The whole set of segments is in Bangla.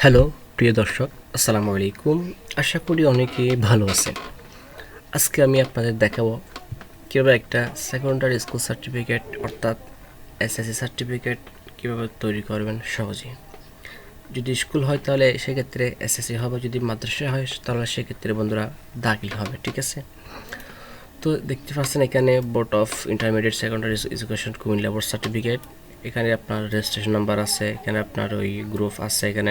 হ্যালো প্রিয় দর্শক, আসসালামু আলাইকুম। আশা করি অনেকে ভালো আছেন। আজকে আমি আপনাদের দেখাবো কীভাবে একটা সেকেন্ডারি স্কুল সার্টিফিকেট অর্থাৎ এসএসসি সার্টিফিকেট কীভাবে তৈরি করবেন সহজে। যদি স্কুল হয় তাহলে সেক্ষেত্রে এসএসসি হবে, যদি মাদ্রাসা হয় তাহলে সেক্ষেত্রে বন্ধুরা দাখিল হবে। ঠিক আছে, তো দেখতে পাচ্ছেন এখানে board of intermediate secondary education Comilla board certificate. এখানে আপনার রেজিস্ট্রেশন নাম্বার আছে, এখানে আপনার ওই গ্রুপ আছে, এখানে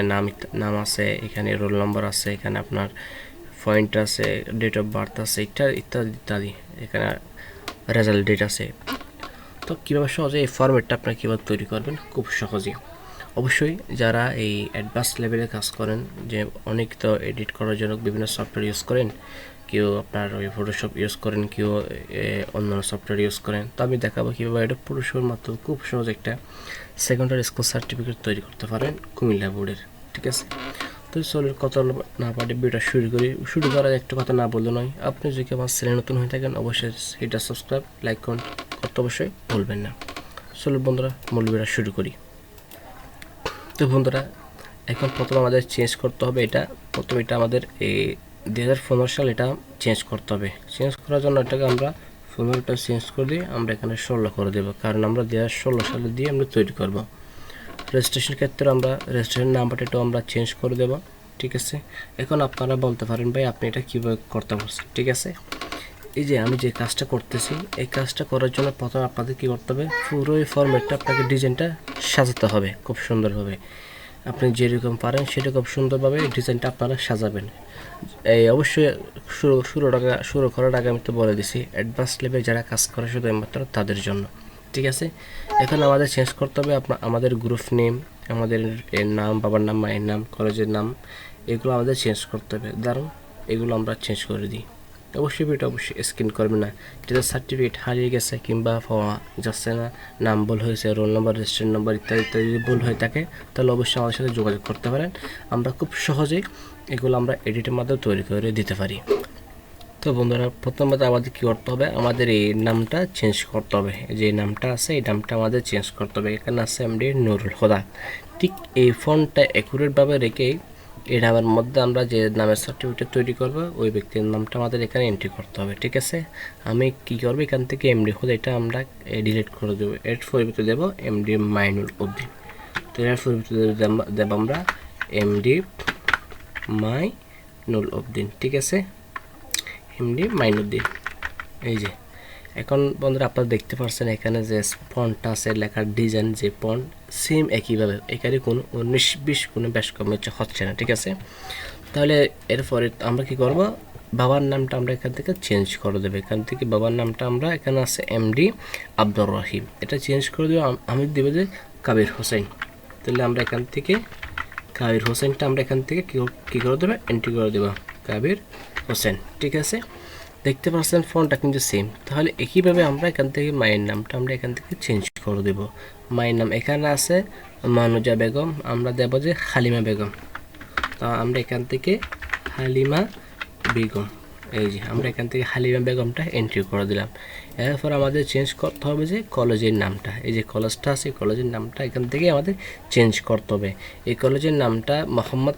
নাম আছে, এখানে রোল নম্বর আছে, এখানে আপনার পয়েন্ট আছে, ডেট অফ বার্থ আছে, ইত্যাদি ইত্যাদি। এখানে রেজাল্ট ডেট আছে। তো কীভাবে সহজে এই ফরম্যাটটা আপনারা কীভাবে তৈরি করবেন খুব সহজেই। অবশ্যই যারা এই অ্যাডভান্স লেভেলে কাজ করেন, যে অনেক তো এডিট করার জন্য বিভিন্ন সফটওয়্যার ইউজ করেন, কেউ আপনার ওই ফটোশপ ইউজ করেন, কেউ অন্যান্য সফটওয়্যার ইউজ করেন। তো আমি দেখাবো কীভাবে এটা ফটোশপের মাত্র খুব সহজ একটা সেকেন্ডারি স্কুল সার্টিফিকেট তৈরি করতে পারেন কুমিল্লা বোর্ডের। ঠিক আছে, তো চলুন কথা না পারে ভিডিওটা শুরু করার একটা কথা না বললে নয়। আপনি যদি আমার চ্যানেল নতুন হয়ে থাকেন অবশ্যই এটা সাবস্ক্রাইব লাইক করতে অবশ্যই ভুলবেন না। চলুন বন্ধুরা মূল ভিডিওটা শুরু করি। তো বন্ধুরা এখন প্রথমে আমাদের চেঞ্জ করতে হবে এটা আমাদের এই 2015 সাল এটা চেঞ্জ করতে হবে। চেঞ্জ করার জন্য এটাকে আমরা 15টা চেঞ্জ করে দিয়ে আমরা এখানে 16 করে দেবো, কারণ আমরা 2016 সালে দিয়ে আমরা তৈরি করব। রেজিস্ট্রেশন ক্ষেত্রে আমরা রেজিস্ট্রেশন নাম্বারটাও আমরা চেঞ্জ করে দেব। ঠিক আছে, এখন আপনারা বলতে পারেন ভাই আপনি এটা কীভাবে করতে পারছেন। ঠিক আছে, এই যে আমি যে কাজটা করতেছি এই কাজটা করার জন্য প্রথমে আপনাদের কী করতে হবে, পুরো এই ফরম্যাটটা আপনাকে ডিজাইনটা সাজাতে হবে খুব সুন্দরভাবে। আপনি যেরকম পারেন সেরকম সুন্দরভাবে ডিজাইনটা আপনারা সাজাবেন। এই অবশ্যই শুরু করার আগে আমি তো বলে দিছি অ্যাডভান্স লেভেলে যারা কাজ করে শুধুমাত্র তাদের জন্য। ঠিক আছে, এখন আমাদের চেঞ্জ করতে হবে আমাদের গ্রুপ নেম, আমাদের এর নাম, বাবার নাম, মায়ের নাম, কলেজের নাম, এগুলো আমাদের চেঞ্জ করতে হবে। দাঁড়ান এগুলো আমরা চেঞ্জ করে দিই। অবশ্যই ভিডিওটা অবশ্যই স্ক্রিন করবে না। যেটা সার্টিফিকেট হারিয়ে গেছে কিংবা পাওয়া যাচ্ছে না, নাম ভুল হয়েছে, রোল নম্বর, রেজিস্ট্রেশন নম্বর ইত্যাদি ইত্যাদি যদি ভুল হয়ে থাকে তাহলে অবশ্যই আমাদের সাথে যোগাযোগ করতে পারেন। আমরা খুব সহজেই এগুলো আমরা এডিটের মাধ্যমে তৈরি করে দিতে পারি। তো বন্ধুরা প্রথমত আমাদের কী করতে হবে, আমাদের এই নামটা চেঞ্জ করতে হবে। যে নামটা আছে এই নামটা আমাদের চেঞ্জ করতে হবে। এখানে আছে এমডি নুরুল হুদা। ঠিক এই ফন্টটা অ্যাকুরেটভাবে রেখেই এই নামের মধ্যে আমরা যে নামের সার্টিফিকেট তৈরি করব ওই ব্যক্তির নামটা আমাদের এখানে এন্ট্রি করতে হবে। ঠিক আছে, আমি কি করব, এখান থেকে এমডি হুদা এটা আমরা ডিলিট করে দেবো। এর পরিবর্তে দেবো এমডি মাইনুল উদ্দিন। তো এর পরিবর্তে দেব আমরা এমডি মাইনুল উদ্দিন। ঠিক আছে, এমডি মাইনুদ্দিন। এই যে এখন বন্ধুরা আপনারা দেখতে পাচ্ছেন এখানে যে ফন্টটা আছে, লেখার ডিজাইন যে ফন্ট সেম একইভাবে, এখানে কোনো 19-20 কোনো বেশ কম হচ্ছে না। ঠিক আছে, তাহলে এরপরে আমরা কি করব, বাবার নামটা আমরা এখান থেকে চেঞ্জ করে দেবো। এখান থেকে বাবার নামটা আমরা এখানে আছে এমডি আব্দুর রহিম, এটা চেঞ্জ করে দেবো। আমি দেবো যে কাবির হোসেন। তাহলে আমরা এখান থেকে কাবির হোসেনটা আমরা এখান থেকে কী করে দেবো, এন্ট্রি করে দেবো কাবির হোসেন। ঠিক আছে, দেখতে পাচ্ছেন ফন্টটা কিন্তু সেম। তাহলে একইভাবে আমরা এখান থেকে মায়ের নামটা আমরা এখান থেকে চেঞ্জ করে দেব। মায়ের নাম এখানে আছে মানুজা বেগম, আমরা দেব যে হালিমা বেগম। তা আমরা এখান থেকে হালিমা বেগম, এই যে আমরা এখান থেকে হালিমা বেগমটা এন্ট্রি করে দিলাম। এরপর আমাদের চেঞ্জ করতে হবে যে কলেজের নামটা, এই যে কলেজটা আছে কলেজের নামটা এখান থেকে আমাদের চেঞ্জ করতে হবে। এই কলেজের নামটা মোহাম্মদ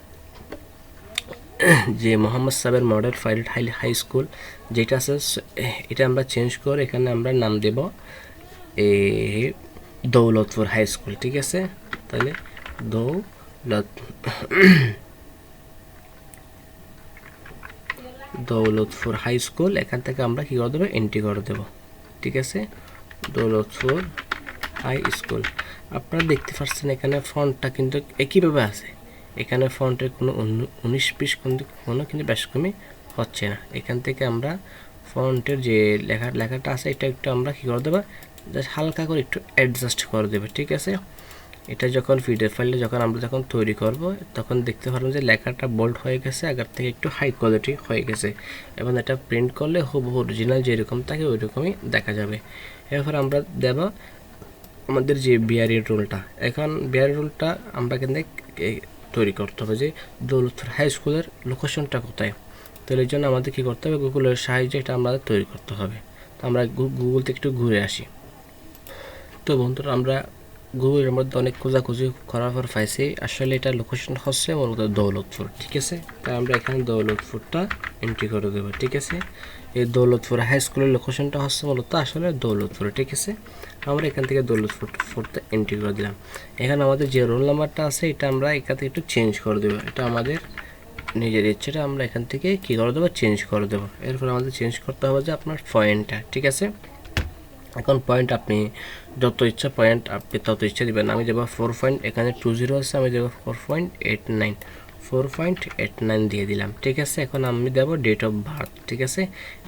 সাবের মডেল পাইলট হাই স্কুল যেটা আছে এটা আমরা চেঞ্জ করে এখানে আমরা নাম দেব দৌলতপুর হাই স্কুল। ঠিক আছে, তাহলে দৌলতপুর হাই স্কুল এখান থেকে আমরা কী করে দেবো, এন্ট্রি করে দেবো। ঠিক আছে, দৌলতপুর হাই স্কুল। আপনারা দেখতে পাচ্ছেন এখানে ফন্টটা কিন্তু একইভাবে আছে, এখানে ফন্টের কোনো 19-20 কোনো কিন্তু বেশ কমই হচ্ছে না। এখান থেকে আমরা ফন্টের যে লেখাটা আছে এটা একটু আমরা কী করে দেবো, জাস্ট হালকা করে একটু অ্যাডজাস্ট করে দেবে। ঠিক আছে, এটা যখন পিডিএফ ফাইলে আমরা যখন তৈরি করব তখন দেখতে পারবেন যে লেখাটা বোল্ড হয়ে গেছে, আগের থেকে একটু হাই কোয়ালিটি হয়ে গেছে এবং এটা প্রিন্ট করলে হুবহু অরিজিনাল যেরকম থাকে ওই রকমই দেখা যাবে। এরপর আমরা দেব আমাদের যে বিআরই রুলটা, এখন বিআরই রুলটা আমরা কিন্তু তৈরি করতে হবে যে দৌলতপুর হাই স্কুলের লোকেশনটা কোথায়। তো এর জন্য আমাদের কী করতে হবে, গুগলের সাহায্যে এটা আমাদের তৈরি করতে হবে। তো আমরা গুগল থেকে একটু ঘুরে আসি। তো বন্ধুরা আমরা গুগলের মধ্যে অনেক খোঁজাখুঁজি করার পর পাইছি আসলে এটা লোকেশন হচ্ছে মূলত দৌলতপুর, ঠিক আছে। তাই আমরা এখানে দৌলতপুরটা এন্ট্রি করে দেবো, ঠিক আছে। এই দৌলতপুর হাই স্কুলের লোকেশনটা হচ্ছে মূলত আসলে দৌলতপুর, ঠিক আছে। আমরা এখান থেকে দৌলতপুরটা এন্ট্রি করে দিলাম। এখানে আমাদের যে রোল নাম্বারটা আছে এটা আমরা এখান থেকে একটু চেঞ্জ করে দেবো, এটা আমাদের নিজের ইচ্ছেটা আমরা এখান থেকে কী করে দেবো, চেঞ্জ করে দেবো। এরপর আমাদের চেঞ্জ করতে হবে যে আপনার পয়েন্টটা, ঠিক আছে। এখন পয়েন্ট আপনি যত ইচ্ছা পয়েন্ট আপনি তত ইচ্ছা দেবেন। আমি দেবো 4 এখানে 20 আছে, আমি দেবো 4.89 দিয়ে দিলাম, ঠিক আছে। এখন আমি দেবো ডেট অফ বার্থ, ঠিক আছে।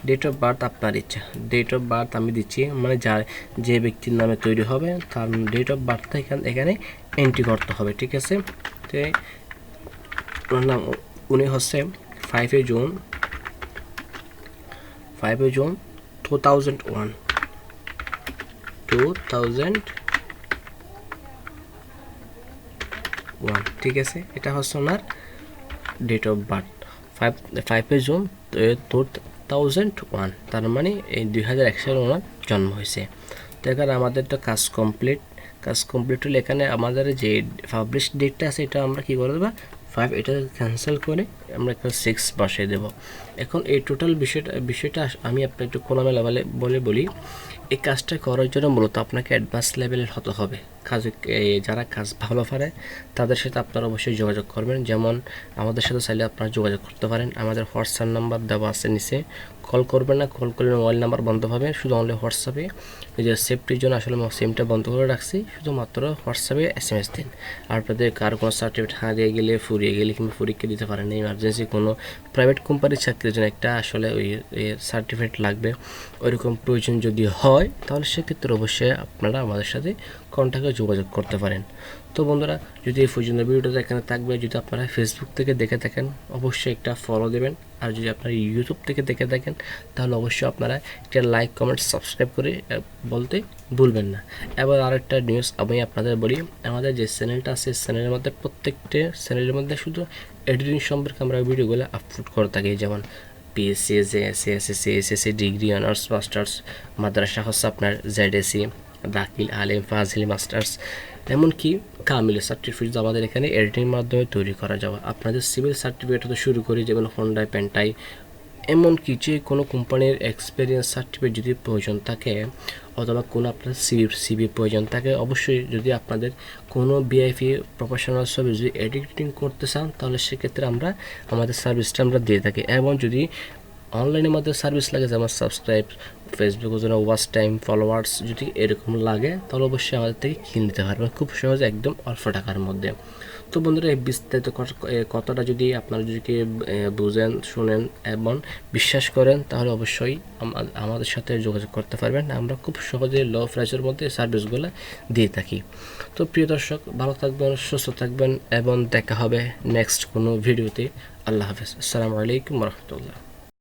ডেট অফ বার্থ আপনার ইচ্ছা, ডেট অফ বার্থ আমি দিচ্ছি, মানে যে ব্যক্তির নামে তৈরি হবে তার ডেট অফ বার্থটা এখানে এন্ট্রি করতে হবে, ঠিক আছে। তো ওনার নাম উনি হচ্ছে 5 জুন 2001, ঠিক আছে। এটা হচ্ছে ওনার ডেট অফ বার্থ 5 জুন 2001, তার মানে এই 2001 সালে ওনার জন্ম হয়েছে। তো এখানে আমাদের তো কাজ কমপ্লিট হলে এখানে আমাদের যে পাবলিশ ডেটটা আছে এটা আমরা কী করে দেবো 5, এটা ক্যান্সেল করে আমরা একটা 6 বসিয়ে দেবো। এখন এই টোটাল বিষয়টা আমি আপনার একটু খোলামেলা বলি। এই কাজটা করার জন্য মূলত আপনাকে অ্যাডভান্স লেভেলের হতে হবে। যারা কাজ ভালো পারে তাদের সাথে আপনারা অবশ্যই যোগাযোগ করবেন। যেমন আমাদের সাথে চাইলে আপনারা যোগাযোগ করতে পারেন, আমাদের হোয়াটসঅ্যাপ নাম্বার দেওয়া আছে নিচে। কল করবেন না, কল করলে মোবাইল নাম্বার বন্ধ হবে, শুধু অনলি হোয়াটসঅ্যাপে যে সেফটির জন্য আসলে সিমটা বন্ধ করে রাখছি, শুধুমাত্র হোয়াটসঅ্যাপে SMS দিন। আর আপনাদের কার কোনো সার্টিফিকেট হারিয়ে গেলে, ফুরিয়ে গেলে কিংবা পরীক্ষা দিতে পারেন না, ইমার্জেন্সি কোনো প্রাইভেট কোম্পানির চাকরির জন্য একটা আসলে ওই সার্টিফিকেট লাগবে, ওইরকম প্রয়োজন যদি হয় তাহলে সেক্ষেত্রে অবশ্যই আপনারা আমাদের সাথে কন্ট্যাক্টে যোগাযোগ করতে পারেন। তো বন্ধুরা, যদি এই পর্যন্ত ভিডিওটা এখানে থাকবে, যদি আপনারা ফেসবুক থেকে দেখে থাকেন অবশ্যই একটা ফলো দেবেন, আর যদি আপনারা ইউটিউব থেকে দেখে থাকেন তাহলে অবশ্যই আপনারা একটা লাইক, কমেন্ট, সাবস্ক্রাইব করে বলতে ভুলবেন না। এবার আরেকটা নিউজ আমি আপনাদের বলি, আমাদের যে চ্যানেলটা আছে চ্যানেলের মধ্যে প্রত্যেকটা চ্যানেলের মধ্যে শুধু এডিটিং সম্পর্কে আমরা ভিডিওগুলো আপলোড করে থাকি। যেমন PSC, JSC, SSC, SSC, degree, honours, masters, মাদ্রাসা হচ্ছে আপনার জেডএসসি, দাখিল, আলিম, ফাজিল, মাস্টার্স, এমনকি কামিল সার্টিফিকেট আমাদের এখানে এডিটিংয়ের মাধ্যমে তৈরি করা যাবে। আপনাদের সিভিল সার্টিফিকেট হতে শুরু করে যেমন হোন্ডাই, পেন্টাই, এমনকি যে কোনো কোম্পানির এক্সপিরিয়েন্স সার্টিফিকেট যদি প্রয়োজন থাকে অথবা কোনো আপনার সিভি প্রয়োজন থাকে, অবশ্যই যদি আপনাদের কোনো ভিআইপি প্রফেশনাল ছবি যদি এডিটিং করতে চান তাহলে সেক্ষেত্রে আমরা আমাদের সার্ভিসটা আমরা দিয়ে থাকি। এবং যদি অনলাইনের মধ্যে সার্ভিস লাগে যেমন সাবস্ক্রাইব, ফেসবুকের জন্য ওয়াচ টাইম, ফলোয়ার্স যদি এরকম লাগে তাহলে অবশ্যই আমাদের থেকে কিনে নিতে পারবেন খুব সহজে, একদম অল্প টাকার মধ্যে। তো বন্ধুরা, এই বিস্তারিত কথাটা যদি আপনারা যদি বুঝেন, শুনেন এবং বিশ্বাস করেন তাহলে অবশ্যই আমাদের সাথে যোগাযোগ করতে পারবেন। আমরা খুব সহজে লো প্রাইসের মধ্যে সার্ভিসগুলো দিয়ে থাকি। তো প্রিয় দর্শক, ভালো থাকবেন, সুস্থ থাকবেন এবং দেখা হবে নেক্সট কোনো ভিডিওতে। আল্লাহ হাফেজ। আসসালামু আলাইকুম রহমতুল্লাহ।